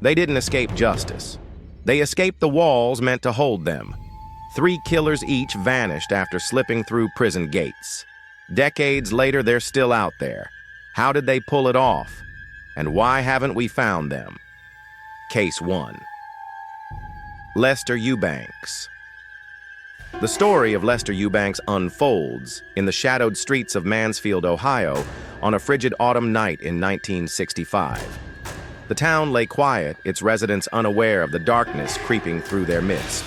They didn't escape justice. They escaped the walls meant to hold them. 3 killers each vanished after slipping through prison gates. Decades later, they're still out there. How did they pull it off? And why haven't we found them? Case 1. Lester Eubanks. The story of Lester Eubanks unfolds in the shadowed streets of Mansfield, Ohio, on a frigid autumn night in 1965. The town lay quiet, its residents unaware of the darkness creeping through their midst.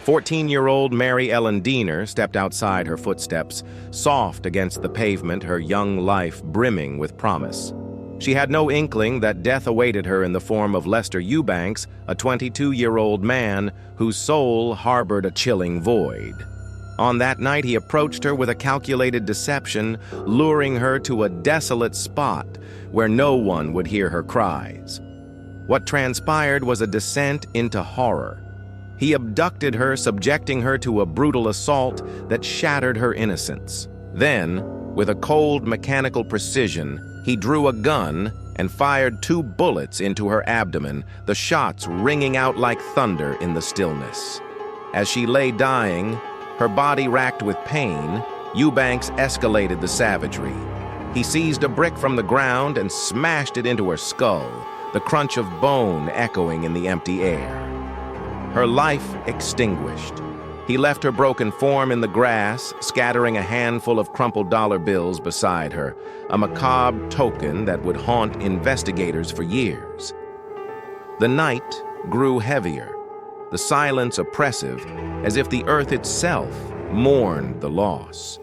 14-year-old Mary Ellen Deener stepped outside her footsteps, soft against the pavement, her young life brimming with promise. She had no inkling that death awaited her in the form of Lester Eubanks, a 22-year-old man whose soul harbored a chilling void. On that night, he approached her with a calculated deception, luring her to a desolate spot where no one would hear her cries. What transpired was a descent into horror. He abducted her, subjecting her to a brutal assault that shattered her innocence. Then, with a cold mechanical precision, he drew a gun and fired 2 bullets into her abdomen, the shots ringing out like thunder in the stillness. As she lay dying, her body racked with pain, Eubanks escalated the savagery. He seized a brick from the ground and smashed it into her skull, the crunch of bone echoing in the empty air. Her life extinguished. He left her broken form in the grass, scattering a handful of crumpled dollar bills beside her, a macabre token that would haunt investigators for years. The night grew heavier, the silence oppressive, as if the earth itself mourned the loss.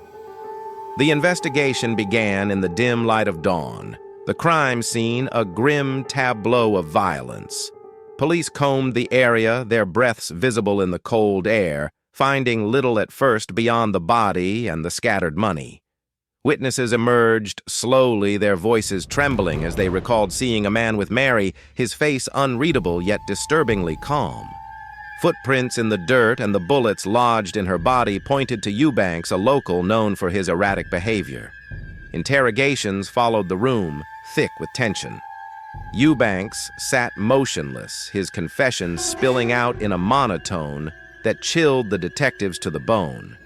The investigation began in the dim light of dawn, the crime scene a grim tableau of violence. Police combed the area, their breaths visible in the cold air, finding little at first beyond the body and the scattered money. Witnesses emerged slowly, their voices trembling as they recalled seeing a man with Mary, his face unreadable yet disturbingly calm. Footprints in the dirt and the bullets lodged in her body pointed to Eubanks, a local known for his erratic behavior. Interrogations followed the room, thick with tension. Eubanks sat motionless, his confession spilling out in a monotone that chilled the detectives to the bone.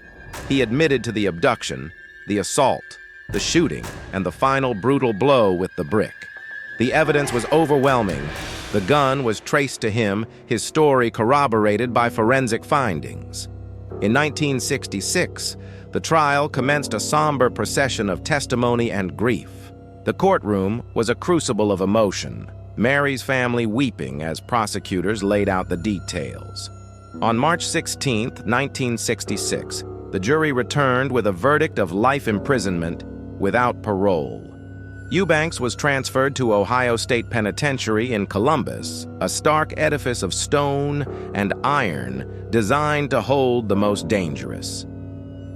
He admitted to the abduction, the assault, the shooting, and the final brutal blow with the brick. The evidence was overwhelming. The gun was traced to him, his story corroborated by forensic findings. In 1966, the trial commenced a somber procession of testimony and grief. The courtroom was a crucible of emotion, Mary's family weeping as prosecutors laid out the details. On March 16, 1966, the jury returned with a verdict of life imprisonment without parole. Eubanks was transferred to Ohio State Penitentiary in Columbus, a stark edifice of stone and iron designed to hold the most dangerous.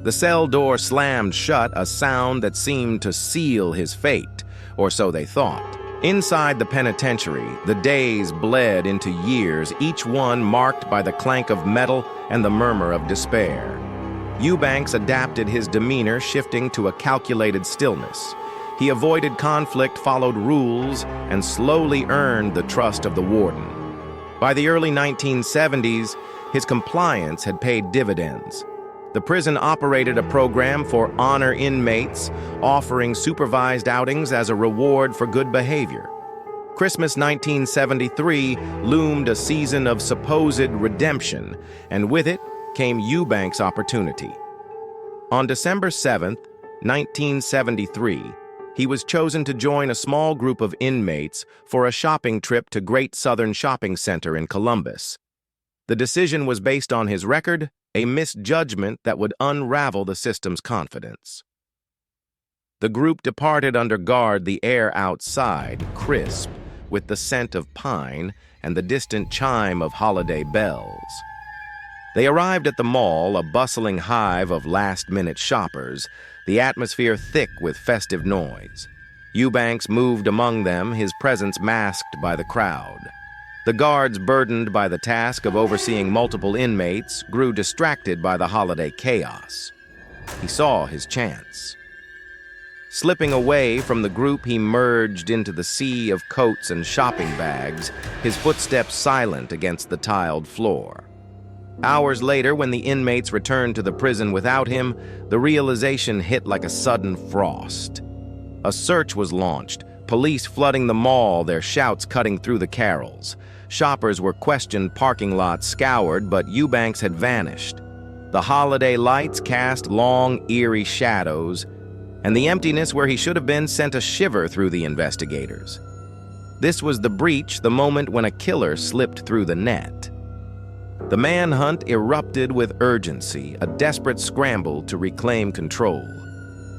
The cell door slammed shut, a sound that seemed to seal his fate, or so they thought. Inside the penitentiary, the days bled into years, each one marked by the clank of metal and the murmur of despair. Eubanks adapted his demeanor, shifting to a calculated stillness. He avoided conflict, followed rules, and slowly earned the trust of the warden. By the early 1970s, his compliance had paid dividends. The prison operated a program for honor inmates, offering supervised outings as a reward for good behavior. Christmas 1973 loomed a season of supposed redemption, and with it came Eubanks' opportunity. On December 7, 1973, he was chosen to join a small group of inmates for a shopping trip to Great Southern Shopping Center in Columbus. The decision was based on his record, a misjudgment that would unravel the system's confidence. The group departed under guard, the air outside crisp with the scent of pine and the distant chime of holiday bells. They arrived at the mall, a bustling hive of last-minute shoppers, the atmosphere thick with festive noise. Eubanks moved among them, his presence masked by the crowd. The guards, burdened by the task of overseeing multiple inmates, grew distracted by the holiday chaos. He saw his chance. Slipping away from the group, he merged into the sea of coats and shopping bags, his footsteps silent against the tiled floor. Hours later, when the inmates returned to the prison without him, the realization hit like a sudden frost. A search was launched, police flooding the mall, their shouts cutting through the carols. Shoppers were questioned, parking lots scoured, but Eubanks had vanished. The holiday lights cast long, eerie shadows, and the emptiness where he should have been sent a shiver through the investigators. This was the breach, the moment when a killer slipped through the net. The manhunt erupted with urgency, a desperate scramble to reclaim control.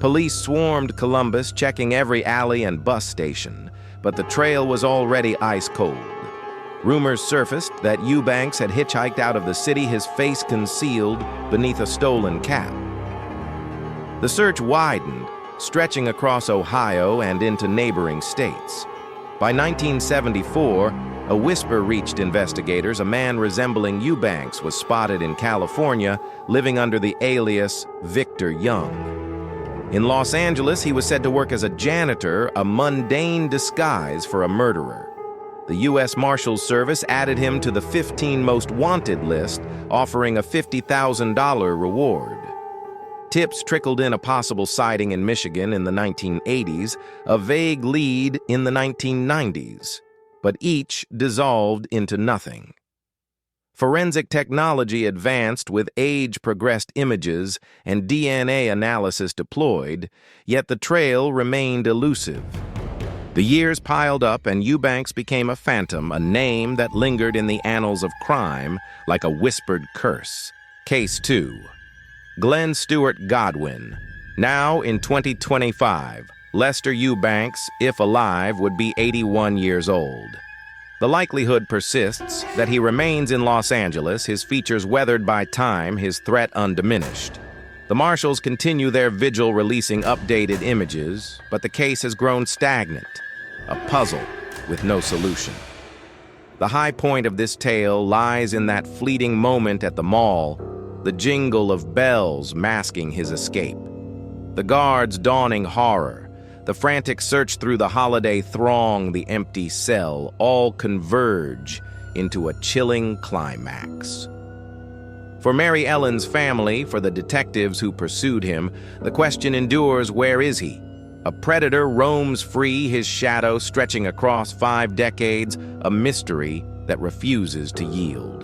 Police swarmed Columbus, checking every alley and bus station, but the trail was already ice cold. Rumors surfaced that Eubanks had hitchhiked out of the city, his face concealed beneath a stolen cap. The search widened, stretching across Ohio and into neighboring states. By 1974, a whisper reached investigators. A man resembling Eubanks was spotted in California, living under the alias Victor Young. In Los Angeles, he was said to work as a janitor, a mundane disguise for a murderer. The U.S. Marshals Service added him to the 15 most wanted list, offering a $50,000 reward. Tips trickled in a possible sighting in Michigan in the 1980s, a vague lead in the 1990s, but each dissolved into nothing. Forensic technology advanced with age-progressed images and DNA analysis deployed, yet the trail remained elusive. The years piled up and Eubanks became a phantom, a name that lingered in the annals of crime like a whispered curse. Case 2. Glen Stewart Godwin. Now, in 2025, Lester Eubanks, if alive, would be 81 years old. The likelihood persists that he remains in Los Angeles, his features weathered by time, his threat undiminished. The Marshals continue their vigil, releasing updated images, but the case has grown stagnant, a puzzle with no solution. The high point of this tale lies in that fleeting moment at the mall, the jingle of bells masking his escape. The guards' dawning horror, the frantic search through the holiday throng, the empty cell, all converge into a chilling climax. For Mary Ellen's family, for the detectives who pursued him, the question endures, where is he? A predator roams free, his shadow stretching across 5 decades, a mystery that refuses to yield.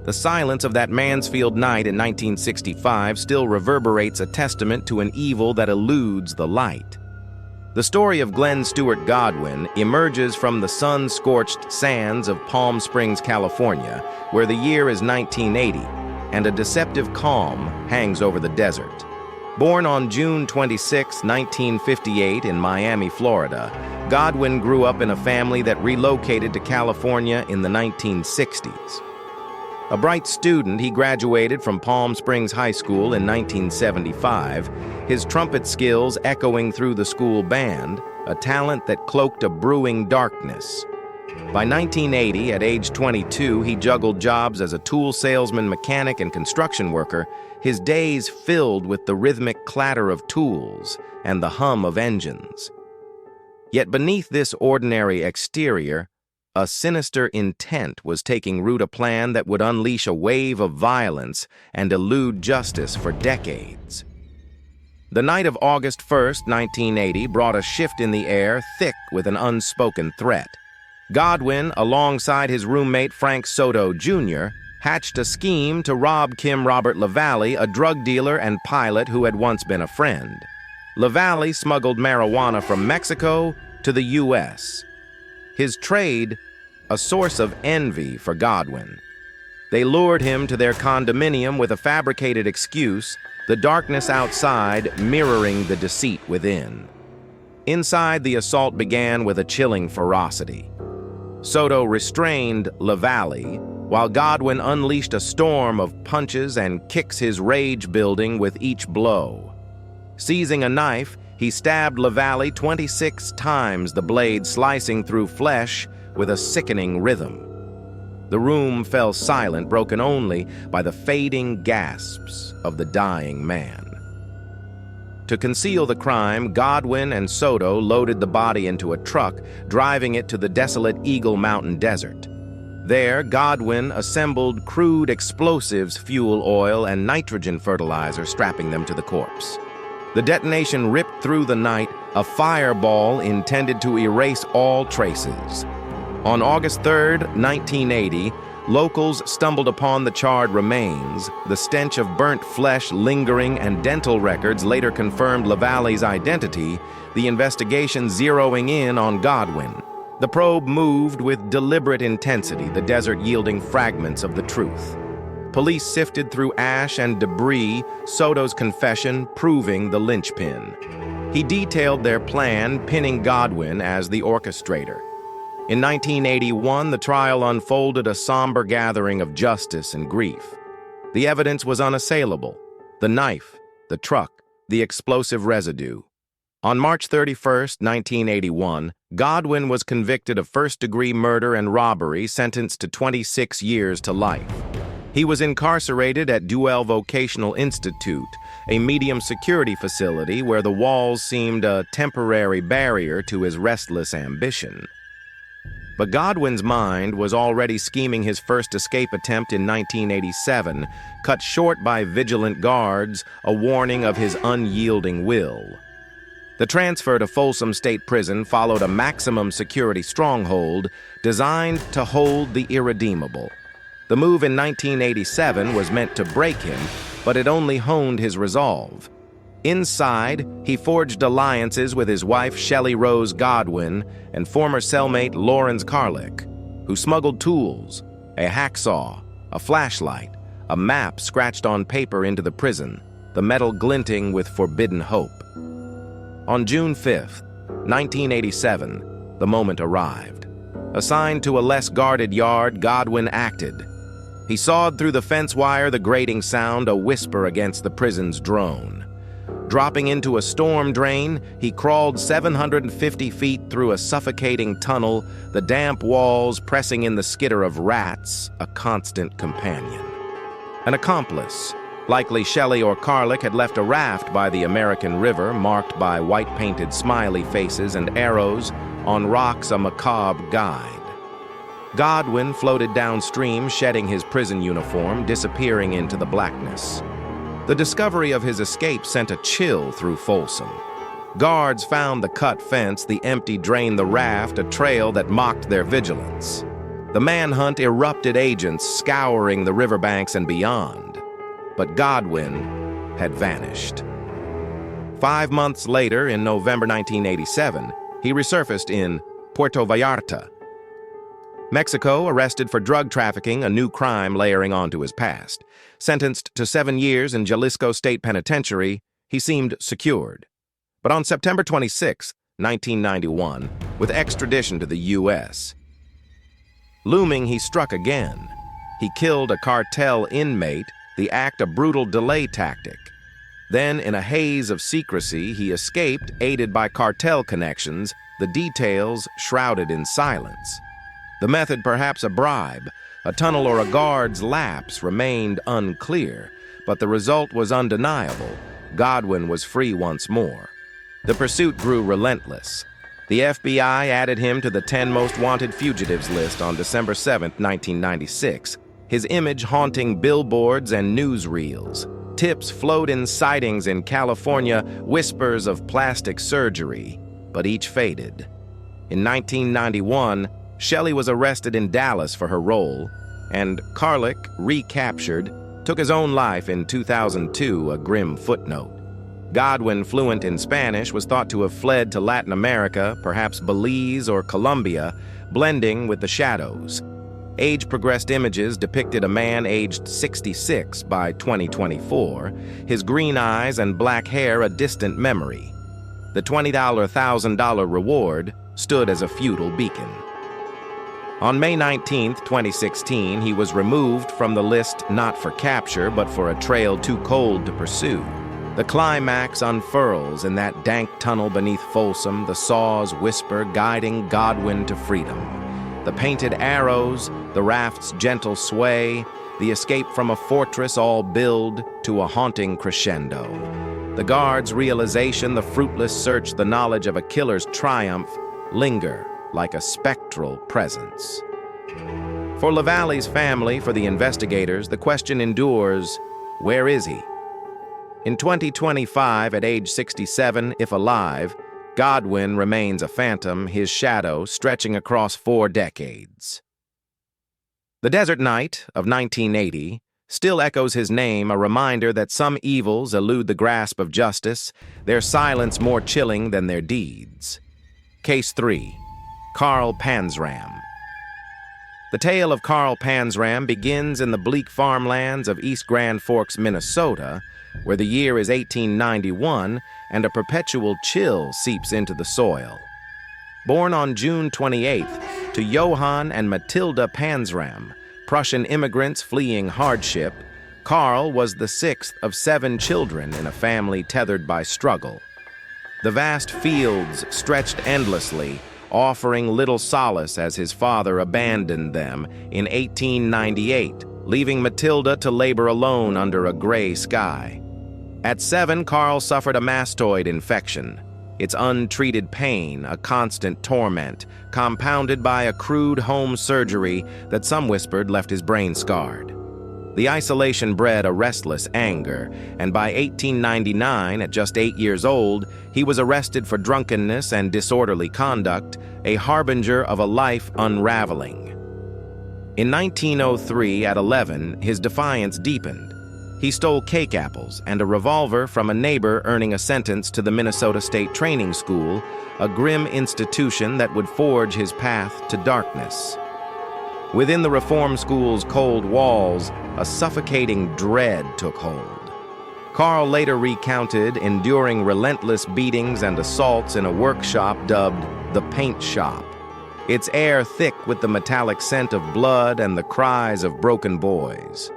The silence of that Mansfield night in 1965 still reverberates, a testament to an evil that eludes the light. The story of Glen Stewart Godwin emerges from the sun-scorched sands of Palm Springs, California, where the year is 1980, and a deceptive calm hangs over the desert. Born on June 26, 1958 in Miami, Florida, Godwin grew up in a family that relocated to California in the 1960s. A bright student, he graduated from Palm Springs High School in 1975, his trumpet skills echoing through the school band, a talent that cloaked a brewing darkness. By 1980, at age 22, he juggled jobs as a tool salesman, mechanic, and construction worker, his days filled with the rhythmic clatter of tools and the hum of engines. Yet beneath this ordinary exterior, a sinister intent was taking root, a plan that would unleash a wave of violence and elude justice for decades. The night of August 1st, 1980, brought a shift in the air, thick with an unspoken threat. Godwin, alongside his roommate Frank Soto Jr., hatched a scheme to rob Kim Robert LaValle, a drug dealer and pilot who had once been a friend. LaValle smuggled marijuana from Mexico to the U.S., his trade a source of envy for Godwin. They lured him to their condominium with a fabricated excuse, the darkness outside mirroring the deceit within. Inside, the assault began with a chilling ferocity. Soto restrained LaValle, while Godwin unleashed a storm of punches and kicks, his rage building with each blow. Seizing a knife, he stabbed LaValle 26 times, the blade slicing through flesh with a sickening rhythm. The room fell silent, broken only by the fading gasps of the dying man. To conceal the crime, Godwin and Soto loaded the body into a truck, driving it to the desolate Eagle Mountain Desert. There, Godwin assembled crude explosives, fuel oil, and nitrogen fertilizer, strapping them to the corpse. The detonation ripped through the night, a fireball intended to erase all traces. On August 3, 1980, locals stumbled upon the charred remains. The stench of burnt flesh lingering and dental records later confirmed LaValle's identity, the investigation zeroing in on Godwin. The probe moved with deliberate intensity, the desert yielding fragments of the truth. Police sifted through ash and debris, Soto's confession proving the linchpin. He detailed their plan, pinning Godwin as the orchestrator. In 1981, the trial unfolded, a somber gathering of justice and grief. The evidence was unassailable: the knife, the truck, the explosive residue. On March 31, 1981, Godwin was convicted of first-degree murder and robbery, sentenced to 26 years to life. He was incarcerated at Duell Vocational Institute, a medium-security facility where the walls seemed a temporary barrier to his restless ambition. But Godwin's mind was already scheming his first escape attempt in 1987, cut short by vigilant guards, a warning of his unyielding will. The transfer to Folsom State Prison followed a maximum security stronghold designed to hold the irredeemable. The move in 1987 was meant to break him, but it only honed his resolve. Inside, he forged alliances with his wife Shelley Rose Godwin and former cellmate Lawrence Carlick, who smuggled tools, a hacksaw, a flashlight, a map scratched on paper into the prison, the metal glinting with forbidden hope. On June 5, 1987, the moment arrived. Assigned to a less guarded yard, Godwin acted. He sawed through the fence wire, the grating sound a whisper against the prison's drone. Dropping into a storm drain, he crawled 750 feet through a suffocating tunnel, the damp walls pressing in the skitter of rats, a constant companion. An accomplice. Likely Shelley or Carlick had left a raft by the American River, marked by white-painted smiley faces and arrows, on rocks a macabre guide. Godwin floated downstream, shedding his prison uniform, disappearing into the blackness. The discovery of his escape sent a chill through Folsom. Guards found the cut fence, the empty drain, the raft, a trail that mocked their vigilance. The manhunt erupted, agents scouring the riverbanks and beyond. But Godwin had vanished. 5 months later, in November 1987, he resurfaced in Puerto Vallarta, Mexico, arrested for drug trafficking, a new crime layering onto his past. Sentenced to 7 years in Jalisco State Penitentiary, he seemed secured. But on September 26, 1991, with extradition to the U.S., looming, he struck again. He killed a cartel inmate, the act a brutal delay tactic. Then, in a haze of secrecy, he escaped, aided by cartel connections, the details shrouded in silence. The method perhaps a bribe, a tunnel or a guard's lapse remained unclear, but the result was undeniable. Godwin was free once more. The pursuit grew relentless. The FBI added him to the 10 most wanted fugitives list on December 7, 1996, his image haunting billboards and newsreels. Tips flowed in sightings in California, whispers of plastic surgery, but each faded. In 1991, Shelley was arrested in Dallas for her role, and Carlick, recaptured, took his own life in 2002, a grim footnote. Godwin, fluent in Spanish, was thought to have fled to Latin America, perhaps Belize or Colombia, blending with the shadows. Age-progressed images depicted a man aged 66 by 2024, his green eyes and black hair a distant memory. The $20,000 reward stood as a futile beacon. On May 19, 2016, he was removed from the list not for capture, but for a trail too cold to pursue. The climax unfurls in that dank tunnel beneath Folsom, the saw's whisper guiding Godwin to freedom. The painted arrows, the raft's gentle sway, the escape from a fortress all build to a haunting crescendo. The guards' realization, the fruitless search, the knowledge of a killer's triumph linger like a spectral presence. For LaValle's family, for the investigators, the question endures, where is he? In 2025, at age 67, if alive, Godwin remains a phantom, his shadow stretching across 4 decades. The Desert Night of 1980 still echoes his name, a reminder that some evils elude the grasp of justice, their silence more chilling than their deeds. Case 3. Carl Panzram. The tale of Carl Panzram begins in the bleak farmlands of East Grand Forks, Minnesota, where the year is 1891 and a perpetual chill seeps into the soil. Born on June 28th to Johann and Matilda Panzram, Prussian immigrants fleeing hardship, Carl was the 6th of 7 children in a family tethered by struggle. The vast fields stretched endlessly, offering little solace as his father abandoned them in 1898, leaving Matilda to labor alone under a gray sky. At 7, Carl suffered a mastoid infection, its untreated pain a constant torment, compounded by a crude home surgery that some whispered left his brain scarred. The isolation bred a restless anger, and by 1899, at just 8 years old, he was arrested for drunkenness and disorderly conduct, a harbinger of a life unraveling. In 1903, at 11, his defiance deepened. He stole cake apples and a revolver from a neighbor, earning a sentence to the Minnesota State Training School, a grim institution that would forge his path to darkness. Within the reform school's cold walls, a suffocating dread took hold. Carl later recounted enduring relentless beatings and assaults in a workshop dubbed the Paint Shop, its air thick with the metallic scent of blood and the cries of broken boys.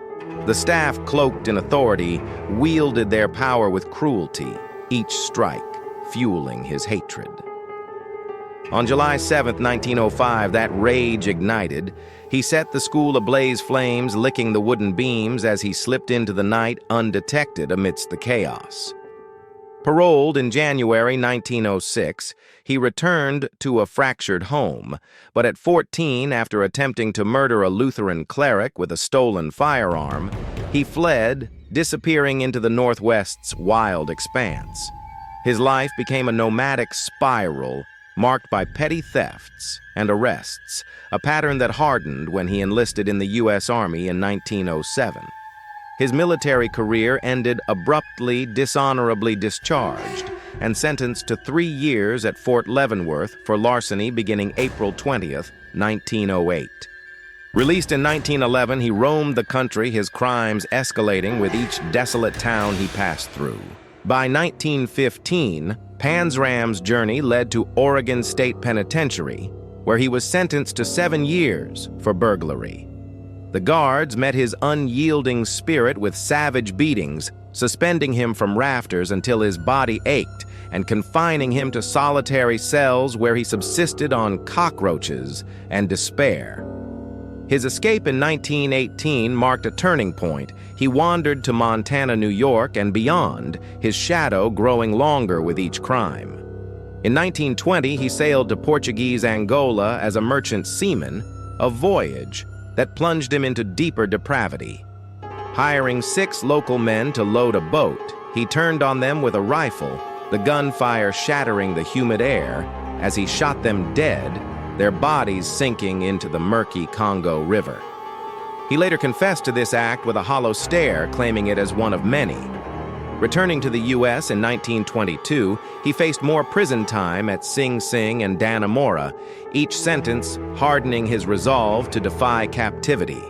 The staff, cloaked in authority, wielded their power with cruelty, each strike fueling his hatred. On July 7, 1905, that rage ignited. He set the school ablaze, flames licking the wooden beams as he slipped into the night undetected amidst the chaos. Paroled in January 1906, he returned to a fractured home, but at 14, after attempting to murder a Lutheran cleric with a stolen firearm, he fled, disappearing into the Northwest's wild expanse. His life became a nomadic spiral, marked by petty thefts and arrests, a pattern that hardened when he enlisted in the U.S. Army in 1907. His military career ended abruptly, dishonorably discharged, and sentenced to 3 years at Fort Leavenworth for larceny beginning April 20th, 1908. Released in 1911, he roamed the country, his crimes escalating with each desolate town he passed through. By 1915, Panzram's journey led to Oregon State Penitentiary, where he was sentenced to 7 years for burglary. The guards met his unyielding spirit with savage beatings, suspending him from rafters until his body ached and confining him to solitary cells where he subsisted on cockroaches and despair. His escape in 1918 marked a turning point. He wandered to Montana, New York, and beyond, his shadow growing longer with each crime. In 1920, he sailed to Portuguese Angola as a merchant seaman, a voyage that plunged him into deeper depravity. Hiring 6 local men to load a boat, he turned on them with a rifle, the gunfire shattering the humid air as he shot them dead, their bodies sinking into the murky Congo River. He later confessed to this act with a hollow stare, claiming it as one of many. Returning to the U.S. in 1922, he faced more prison time at Sing Sing and Dannemora, each sentence hardening his resolve to defy captivity.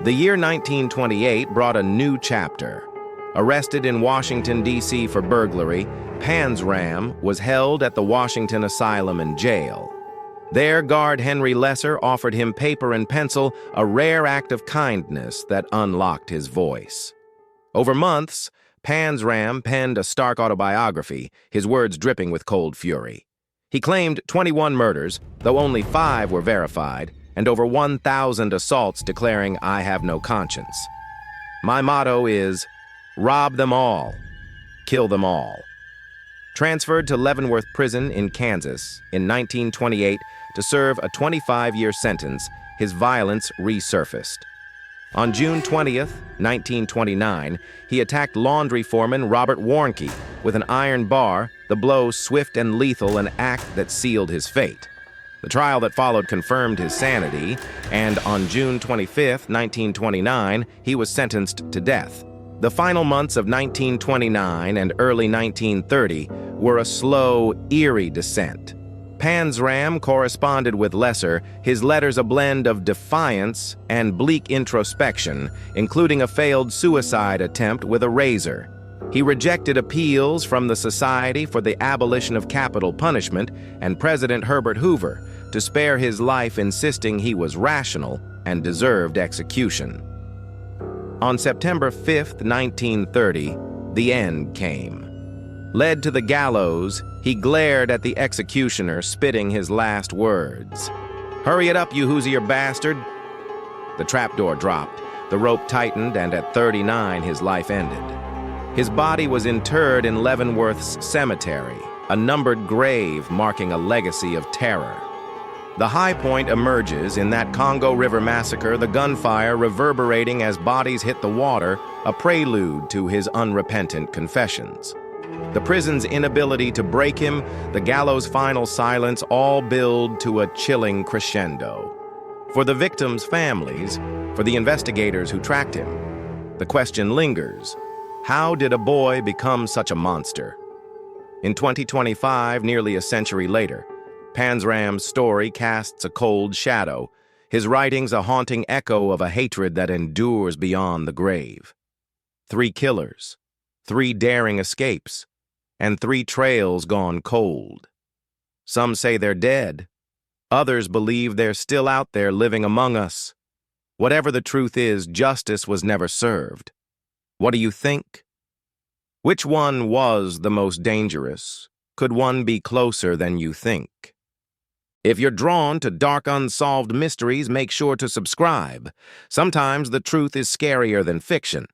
The year 1928 brought a new chapter. Arrested in Washington, D.C. for burglary, Panzram was held at the Washington Asylum and Jail. There, guard Henry Lesser offered him paper and pencil, a rare act of kindness that unlocked his voice. Over months, Panzram penned a stark autobiography, his words dripping with cold fury. He claimed 21 murders, though only 5 were verified, and over 1,000 assaults, declaring, "I have no conscience. My motto is, rob them all. kill them all. Transferred to Leavenworth Prison in Kansas in 1928 to serve a 25-year sentence, his violence resurfaced. On June 20th, 1929, he attacked laundry foreman Robert Warnke with an iron bar, the blow swift and lethal, an act that sealed his fate. The trial that followed confirmed his sanity, and on June 25th, 1929, he was sentenced to death. The final months of 1929 and early 1930 were a slow, eerie descent. Panzram corresponded with Lesser, his letters a blend of defiance and bleak introspection, including a failed suicide attempt with a razor. He rejected appeals from the Society for the Abolition of Capital Punishment and President Herbert Hoover to spare his life, insisting he was rational and deserved execution. On September 5th, 1930, the end came. Led to the gallows, he glared at the executioner, spitting his last words. "Hurry it up, you Hoosier bastard!" The trapdoor dropped, the rope tightened, and at 39 his life ended. His body was interred in Leavenworth's cemetery, a numbered grave marking a legacy of terror. The high point emerges in that Congo River massacre, the gunfire reverberating as bodies hit the water, a prelude to his unrepentant confessions. The prison's inability to break him, the gallows' final silence, all build to a chilling crescendo. For the victims' families, for the investigators who tracked him, the question lingers: how did a boy become such a monster? In 2025, nearly a century later, Panzram's story casts a cold shadow, his writings a haunting echo of a hatred that endures beyond the grave. 3 killers, 3 daring escapes, and 3 trails gone cold. Some say they're dead. Others believe they're still out there living among us. Whatever the truth is, justice was never served. What do you think? Which one was the most dangerous? Could one be closer than you think? If you're drawn to dark, unsolved mysteries, make sure to subscribe. Sometimes the truth is scarier than fiction.